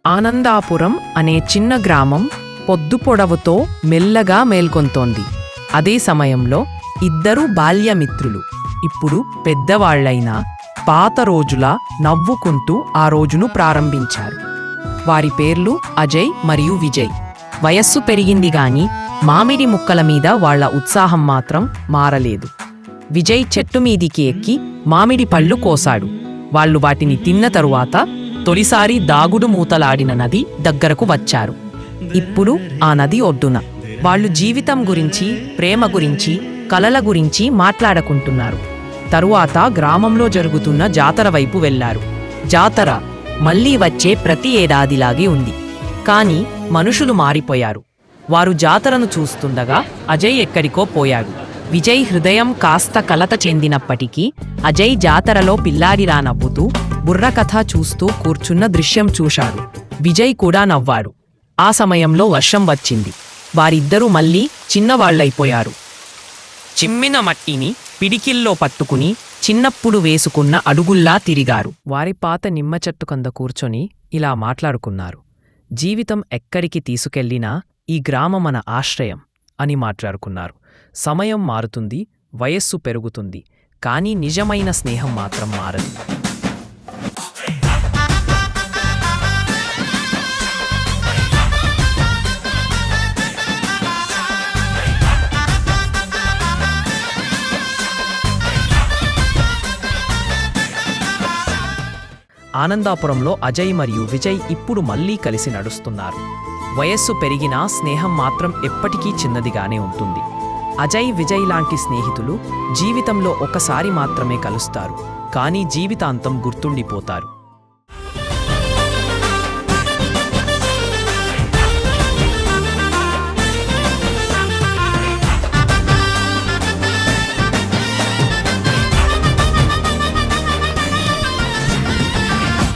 ఆనందాపురం అనే చిన్న గ్రామం పొద్దుపొడవుతో మెల్లగా మేల్కొంటోంది. అదే సమయంలో ఇద్దరు బాల్యమిత్రులు ఇప్పుడు పెద్దవాళ్లైనా పాత రోజులా నవ్వుకుంటూ ఆ రోజును ప్రారంభించారు. వారి పేర్లు అజయ్ మరియు విజయ్. వయస్సు పెరిగింది గాని మామిడి ముక్కల మీద వాళ్ల ఉత్సాహం మాత్రం మారలేదు. విజయ్ చెట్టు మీదికి ఎక్కి మామిడి పళ్ళు కోసాడు. వాళ్లు వాటిని తిన్న తరువాత తొలిసారి దాగుడు మూతలాడిన నది దగ్గరకు వచ్చారు. ఇప్పుడు ఆ నది ఒడ్డున వాళ్లు జీవితం గురించి, ప్రేమ గురించి, కలల గురించి మాట్లాడుకుంటున్నారు. తరువాత గ్రామంలో జరుగుతున్న జాతర వైపు వెళ్లారు. జాతర మళ్లీ వచ్చే ప్రతి ఏడాదిలాగే ఉంది. కాని మనుషులు మారిపోయారు. వారు జాతరను చూస్తుండగా అజయ్ ఎక్కడికో పోయాడు. విజయ్ హృదయం కాస్త కలత చెందినప్పటికీ అజయ్ జాతరలో పిల్లాడిలా నవ్వుతూ బుర్రకథ చూస్తూ కూర్చున్న దృశ్యం చూశాడు. విజయ్ కూడా నవ్వాడు. ఆ సమయంలో వర్షం వచ్చింది. వారిద్దరూ మళ్లీ చిన్నవాళ్లైపోయారు. చిమ్మిన మట్టిని పిడికిల్లో పట్టుకుని చిన్నప్పుడు వేసుకున్న అడుగుల్లా తిరిగారు. వారి పాత నిమ్మ చెట్టు కింద కూర్చొని ఇలా మాట్లాడుకున్నారు. జీవితం ఎక్కడికి తీసుకెళ్లినా ఈ గ్రామం మన ఆశ్రయం అని మాట్లాడుకున్నారు. సమయం మారుతుంది, వయస్సు పెరుగుతుంది, కానీ నిజమైన స్నేహం మాత్రం మారదు. ఆనందాపురంలో అజయ్ మరియు విజయ్ ఇప్పుడు మళ్లీ కలిసి నడుస్తున్నారు. వయస్సు పెరిగినా స్నేహం మాత్రం ఎప్పటికీ చిన్నదిగానే ఉంటుంది. అజయ్, విజయ్ లాంటి స్నేహితులు జీవితంలో ఒకసారి మాత్రమే కలుస్తారు, కానీ జీవితాంతం గుర్తుండిపోతారు.